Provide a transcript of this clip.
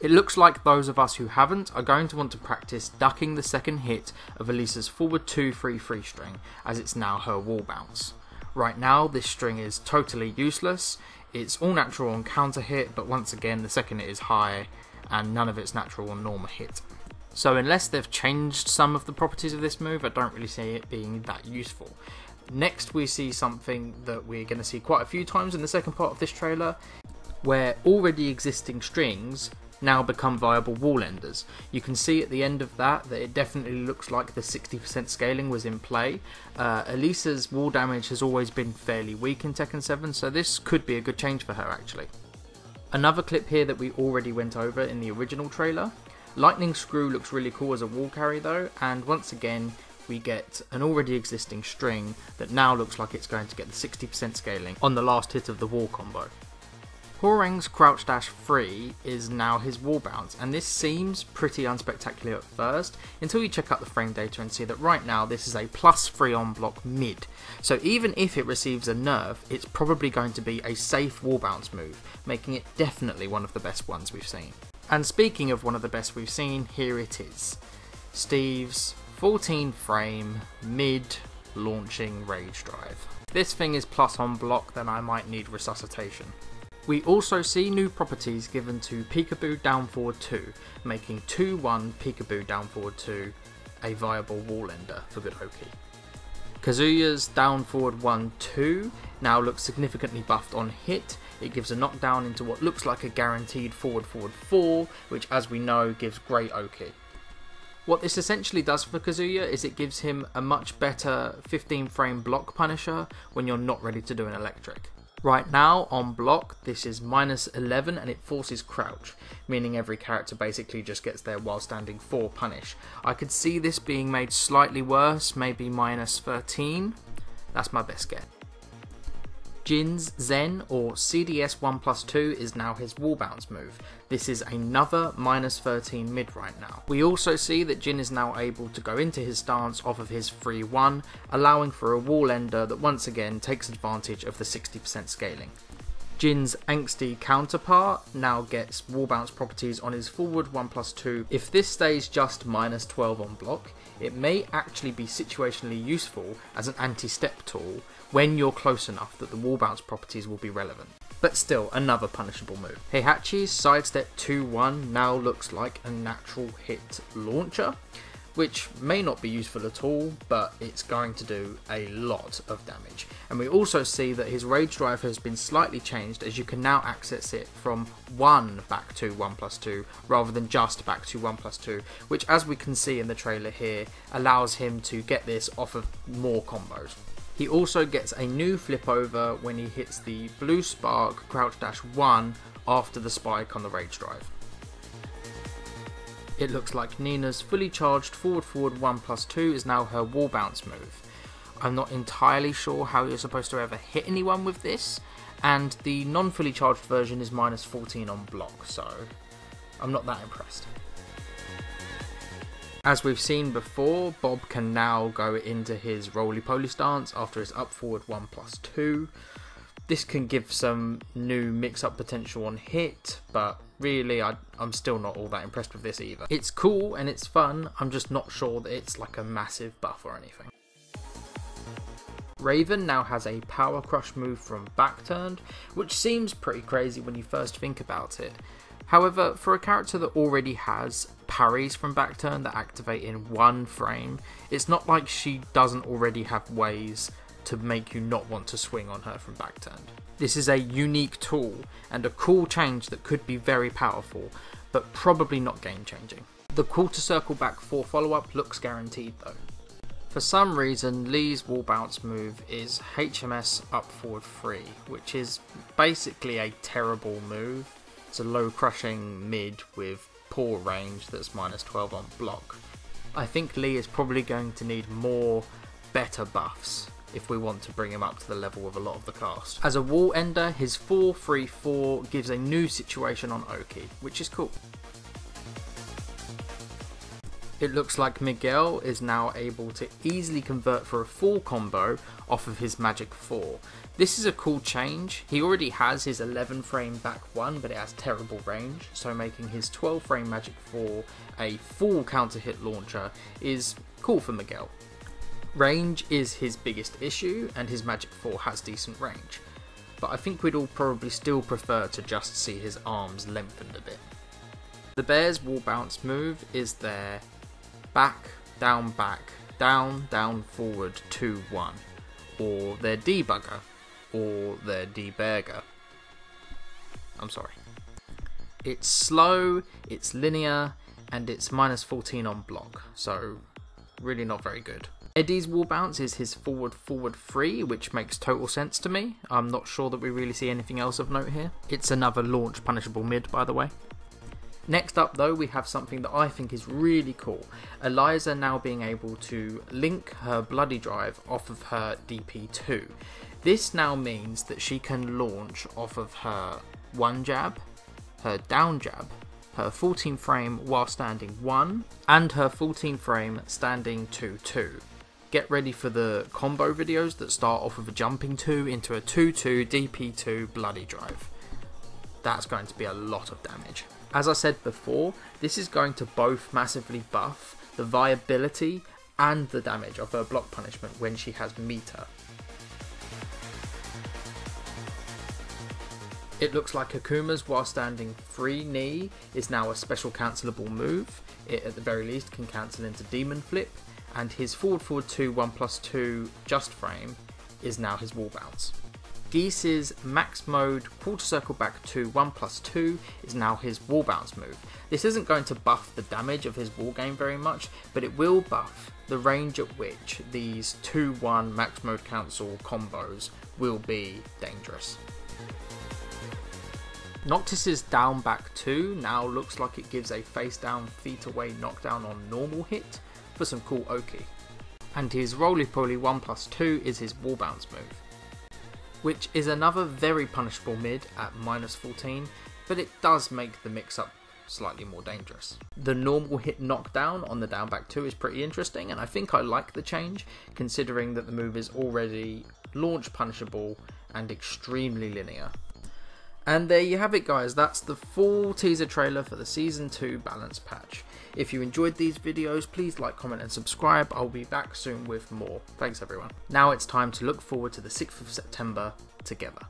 It looks like those of us who haven't are going to want to practice ducking the second hit of Elisa's forward 2-3 free string, as it's now her wall bounce. Right now this string is totally useless, it's all natural on counter hit, but once again the second hit is high and none of it's natural on normal hit. So unless they've changed some of the properties of this move, I don't really see it being that useful. Next we see something that we're going to see quite a few times in the second part of this trailer, where already existing strings now become viable wall enders. You can see at the end of that it definitely looks like the 60% scaling was in play. Elisa's wall damage has always been fairly weak in Tekken 7, so this could be a good change for her actually. Another clip here that we already went over in the original trailer. Lightning Screw looks really cool as a wall carry though, and once again we get an already existing string that now looks like it's going to get the 60% scaling on the last hit of the wall combo. Hwoarang's crouch dash 3 is now his wall bounce, and this seems pretty unspectacular at first until you check out the frame data and see that right now this is a +3 on block mid. So even if it receives a nerf, it's probably going to be a safe wall bounce move, making it definitely one of the best ones we've seen. And speaking of one of the best we've seen, here it is. Steve's 14 frame mid launching rage drive. If this thing is plus on block, then I might need resuscitation. We also see new properties given to Peekaboo down forward 2, making 2-1 Peekaboo down forward 2 a viable wall ender for good Oki. Kazuya's down forward 1-2 now looks significantly buffed on hit. It gives a knockdown into what looks like a guaranteed forward 4, which as we know gives great Oki. What this essentially does for Kazuya is it gives him a much better 15 frame block punisher when you're not ready to do an electric. Right now on block this is -11 and it forces crouch, meaning every character basically just gets there while standing 4 punish. I could see this being made slightly worse, maybe -13, that's my best guess. Jin's Zen or CDS 1+2 is now his wall bounce move. This is another -13 mid right now. We also see that Jin is now able to go into his stance off of his 3-1, allowing for a wall ender that once again takes advantage of the 60% scaling. Jin's angsty counterpart now gets wall bounce properties on his forward 1+2. If this stays just -12 on block, it may actually be situationally useful as an anti-step tool when you're close enough that the wall bounce properties will be relevant. But still, another punishable move. Heihachi's sidestep 2-1 now looks like a natural hit launcher, which may not be useful at all, but it's going to do a lot of damage. And we also see that his rage drive has been slightly changed, as you can now access it from 1 back to 1+2 rather than just back to 1+2, which as we can see in the trailer here allows him to get this off of more combos. He also gets a new flip over when he hits the blue spark crouch dash 1 after the spike on the rage drive. It looks like Nina's fully charged forward 1+2 is now her wall bounce move. I'm not entirely sure how you're supposed to ever hit anyone with this, and the non-fully charged version is -14 on block, so I'm not that impressed. As we've seen before, Bob can now go into his roly-poly stance after his up forward 1+2. This can give some new mix-up potential on hit, but really I'm still not all that impressed with this either. It's cool and it's fun, I'm just not sure that it's like a massive buff or anything. Raven now has a power crush move from back turned, which seems pretty crazy when you first think about it. However, for a character that already has parries from back turn that activate in 1 frame, it's not like she doesn't already have ways to make you not want to swing on her from back turned. This is a unique tool and a cool change that could be very powerful, but probably not game changing. The quarter circle back 4 follow-up looks guaranteed though. For some reason, Lee's wall bounce move is HMS up forward 3, which is basically a terrible move. It's a low crushing mid with poor range that's -12 on block. I think Lee is probably going to need more better buffs if we want to bring him up to the level of a lot of the cast. As a wall ender, his 4-3-4 gives a new situation on Oki, which is cool. It looks like Miguel is now able to easily convert for a full combo off of his Magic 4. This is a cool change. He already has his 11 frame back 1, but it has terrible range, so making his 12 frame Magic 4 a full counter hit launcher is cool for Miguel. Range is his biggest issue, and his Magic 4 has decent range, but I think we'd all probably still prefer to just see his arms lengthened a bit. The Bear's wall bounce move is their back, down, forward, 2-1, or their debugger, or their debugger. I'm sorry. It's slow, it's linear, and it's -14 on block, so really not very good. Eddy's wall bounce is his forward 3, which makes total sense to me. I'm not sure that we really see anything else of note here. It's another launch punishable mid, by the way. Next up though, we have something that I think is really cool. Elisa now being able to link her Bloody Drive off of her DP2. This now means that she can launch off of her 1 jab, her down jab, her 14 frame while standing 1, and her 14 frame standing 2-2. Get ready for the combo videos that start off with a jumping 2 into a 2-2 DP2 Bloody Drive. That's going to be a lot of damage. As I said before, this is going to both massively buff the viability and the damage of her block punishment when she has meter. It looks like Akuma's while standing 3 knee is now a special cancelable move. It at the very least can cancel into Demon Flip, and his forward 2 1+2 just frame is now his wall bounce. Geese's max mode quarter circle back 2 1+2 is now his wall bounce move. This isn't going to buff the damage of his wall game very much, but it will buff the range at which these 2-1 max mode cancel combos will be dangerous. Noctis's down back 2 now looks like it gives a face down feet away knockdown on normal hit for some cool Oki. And his roly-poly 1+2 is his wall bounce move, which is another very punishable mid at -14, but it does make the mix-up slightly more dangerous. The normal hit knockdown on the down back 2 is pretty interesting, and I think I like the change, considering that the move is already launch punishable and extremely linear. And there you have it guys, that's the full teaser trailer for the Season 2 balance patch. If you enjoyed these videos, please like, comment and subscribe. I'll be back soon with more. Thanks everyone. Now it's time to look forward to the 6th of September together.